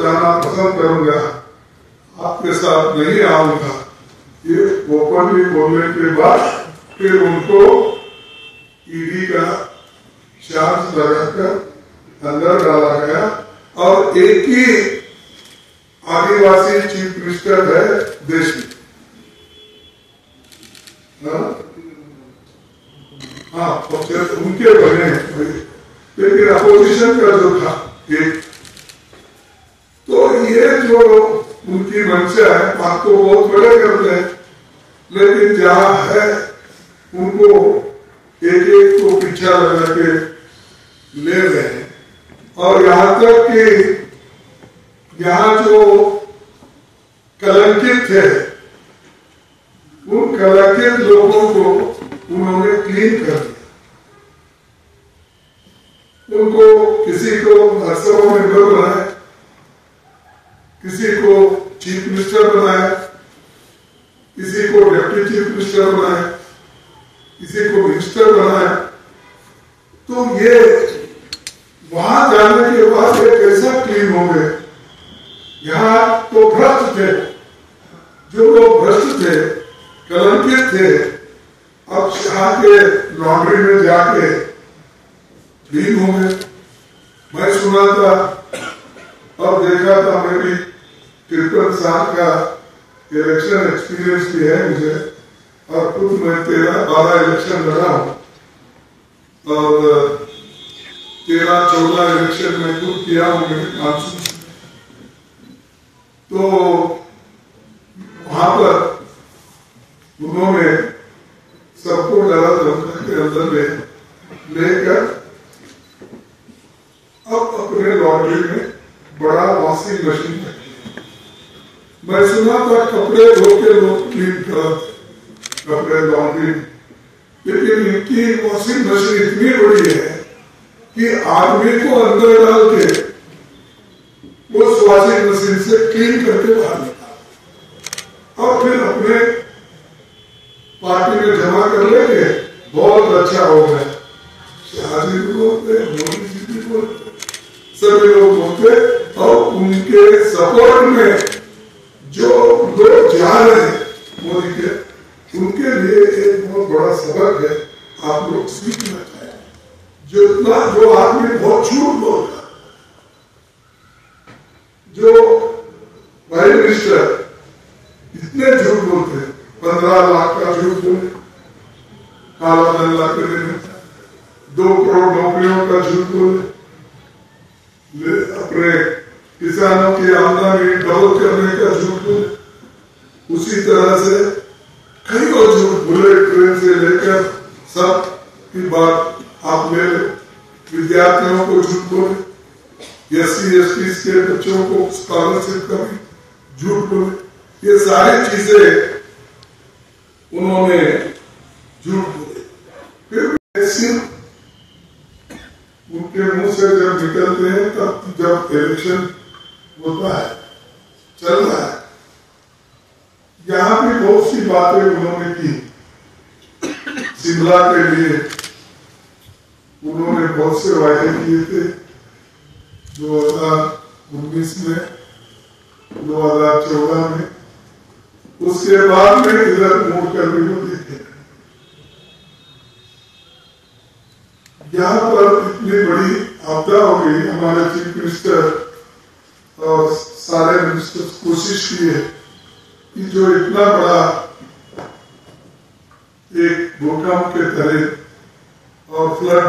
जाना पसंद करूंगा, आपके साथ नहीं आऊंगा। ये ओपनली बोलने के बाद फिर उनको ईडी का चार्ज लगाकर अंदर डाला गया और एक ही आदिवासी चीफ मिनिस्टर है देश में। हाँ, उनके बने, लेकिन अपोजिशन का जो था एक, तो ये जो उनकी मंशा है, बात को बहुत बड़े करते हैं, लेकिन जहां है उनको एक एक को पीछा लगा के ले रहे हैं। और यहाँ तक कि यहाँ जो कलंकित थे, उन कलंकित लोगों को उन्होंने क्लीन कर दिया। उनको किसी को राज्यसभा मेंबर बनाया, किसी को चीफ मिनिस्टर बनाया, किसी को डिप्टी चीफ मिनिस्टर बनाया, किसी को मिनिस्टर बनाया। तो ये वहां जाने के बाद ये कैसा क्लीन हो गए? यहाँ तो भ्रष्ट थे, जो लोग भ्रष्ट थे, कलंकित थे, अब यहाँ के लॉन्ड्री में जाके क्लीन हो गए। मैं सुना था और देखा था, मैं भी 53 साल का इलेक्शन एक्सपीरियंस भी है मुझे, और खुद मैं 13-12 इलेक्शन लड़ा हूँ और 13-14 इलेक्शन में खुद किया हूँ मेरे कांसू। तो वहां पर उन्होंने सबको डरा धमका के अंदर लेकर अब अपने लॉन्ड्री में बड़ा वॉशिंग मशीन रखी। मैं सुना था कपड़े धो के लोग क्लीन करते कपड़े लॉन्ड्री में, लेकिन इनकी वॉशिंग मशीन इतनी बड़ी है कि आदमी को अंदर डाल के उस वॉशिंग मशीन से क्लीन करके बाहर निकाल और फिर अपने पार्टी में जमा कर लेंगे। बहुत अच्छा हो गया। शाहजी भी बोलते, मोदी जी भी बोलते, सभी लोग बोलते, और उनके सपोर्ट में जो लोग जा रहे हैं मोदी के, उनके लिए एक बहुत बड़ा सबक है, आप लोग सीखना चाहिए। जो आदमी बहुत झूठ बोलता, जो प्राइम मिनिस्टर इतने झूठ बोलते, 15 लाख का झूठ बोले काला धन ला के देने, 2 करोड़ नौकरियों का झूठ बोले, अपने किसानों की आमदनी डबल करने का झूठ बोले, उसी तरह से कई और झूठ बोले, ट्रेन से लेकर सब की बात आप ले ले, विद्यार्थियों को झूठ बोले, SC/ST के बच्चों को स्कॉलरशिप का भी झूठ बोले। ये सारी चीजें उन्होंने झूठ बोले। फिर सिर्फ उनके मुंह से जब निकलते हैं, तब जब इलेक्शन होता है, चल रहा है, यहाँ भी बहुत सी बातें उन्होंने की। शिमला के लिए उन्होंने बहुत से वायदे किए थे 2019 में, 2014 में, उसके बाद में इधर मोड़ कर भी वो देखे। यहाँ पर इतनी बड़ी आपदा हो गई, हमारे चीफ मिनिस्टर और सारे मिनिस्टर कोशिश किए कि जो इतना बड़ा एक भूकंप के तरह और फ्लड,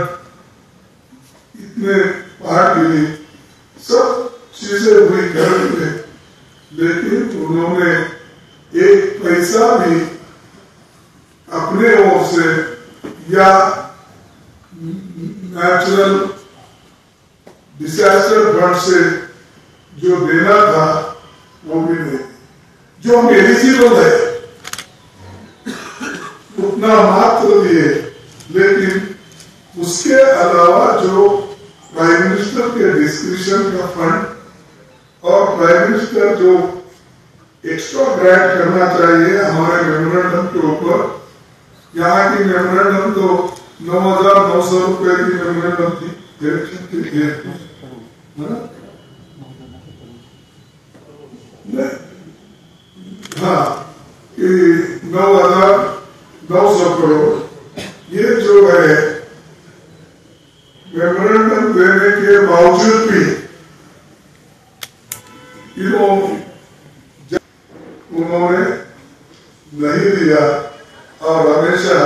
इतने पहाड़ गिरी, सब चीजें हुई घर में, लेकिन उन्होंने एक पैसा भी अपने ओर से या नेचुरल डिजास्टर फंड से जो देना था वो भी नहीं। जो मेडिसिनल है उतना मात्र दिए, लेकिन उसके अलावा जो प्राइम मिनिस्टर के डिस्क्रिप्शन का फंड और प्राइम मिनिस्टर जो एक्स्ट्रा ग्रांट करना चाहिए हमारे मेमोरेंडम के ऊपर, यहाँ की मेमोरेंडम तो 9,900 रुपए की मेमोरेंडम थी इलेक्शन के लिए, हाँ कि 9,900 करोड़ ये जो है मेमोरेंडम देने के बावजूद भी उन्होंने नहीं दिया और हमेशा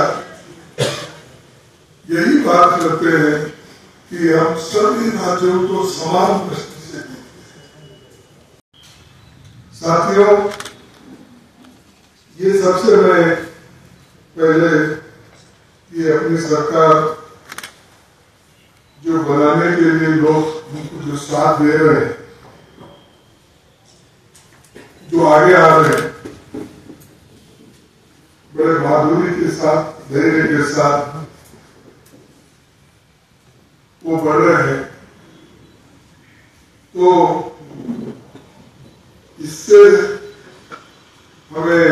यही बात करते हैं कि हम सभी राज्यों को समान दृष्टि से देखें। साथियों, ये सबसे मैं पहले ये अपनी सरकार जो बनाने के लिए लोग जो साथ दे रहे हैं, जो आगे आ रहे हैं, बड़े बहादुरी के साथ, धैर्य के साथ वो बढ़ रहे हैं, तो इससे हमें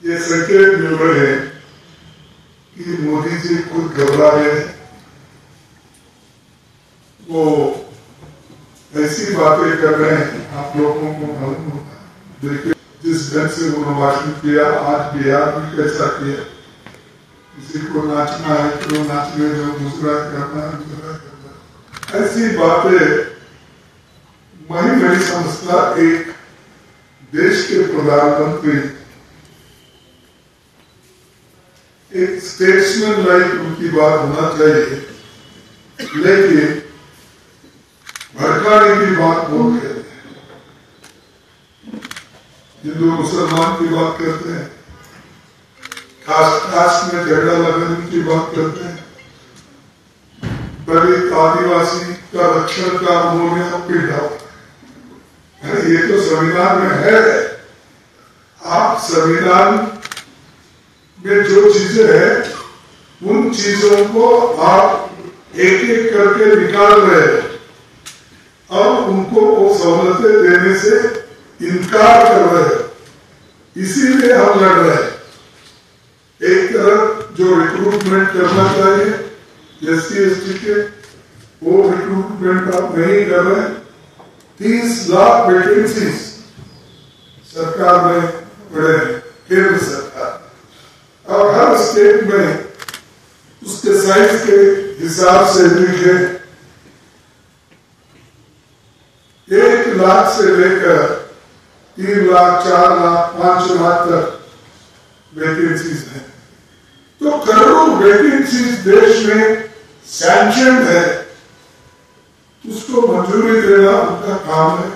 ये संकेत मिल रहे हैं कि मोदी जी खुद घबरा गए। वो ऐसी बातें कर रहे हैं, आप लोगों को मालूम होगा। देखिए जिस ढंग से उन्होंने भाषण किया, आज बिहार में कैसा किया, किसी को नाचना है तो नाचने दो, दूसरा करना है दूसरा करना। ऐसी बातें मैं नहीं समझता एक देश के प्रधानमंत्री, एक स्टेट्समैन लाइक उनकी बात होना चाहिए, लेकिन भड़काने की बात बोल रहे हैं, हिंदू मुसलमान की बात करते हैं, कास्ट में झगड़ा लगाने की बात करते हैं, दलित आदिवासी का रक्षण का उन्होंने पीड़ा। ये तो संविधान में है। आप संविधान में जो चीजें हैं उन चीजों को आप एक एक करके निकाल रहे हैं और उनको वो सहूलतें देने से इनकार कर रहे हैं। इसीलिए हम लड़ रहे हैं। एक तरफ जो रिक्रूटमेंट करना चाहिए SC/ST के, वो रिक्रूटमेंट आप नहीं कर रहे। 30 लाख वैकेंसीज सरकार में पड़े हैं, केंद्र सरकार, और हर स्टेट में उसके साइज के हिसाब से लीजिए 1 लाख से लेकर 3 लाख, 4 लाख, 5 लाख तक वैकेंसीज हैं। तो करोड़ों वैकेंसीज देश में सैंक्शन है, उसको मंजूरी देना उनका काम है,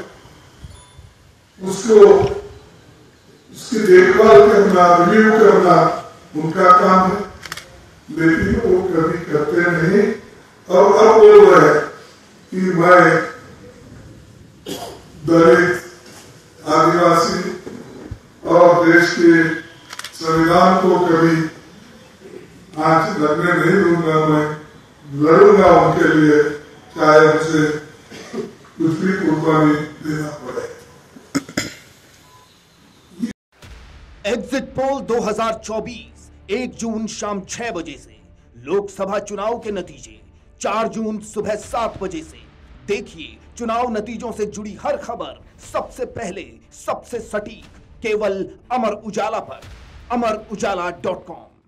उसको उसकी देखभाल करना, रिव्यू करना उनका काम है, लेकिन वो कभी करते नहीं। और अब बोल रहे हैं कि मैं दलित, आदिवासी और देश के संविधान को कभी आंच लगने नहीं दूंगा, मैं लड़ूंगा उनके लिए, चाहे उसे कुछ भी कुर्बानी देना पड़े। एग्जिट पोल 2024 1 जून शाम 6 बजे से, लोकसभा चुनाव के नतीजे 4 जून सुबह 7 बजे से। देखिए चुनाव नतीजों से जुड़ी हर खबर सबसे पहले, सबसे सटीक, केवल अमर उजाला पर, amarujala.com।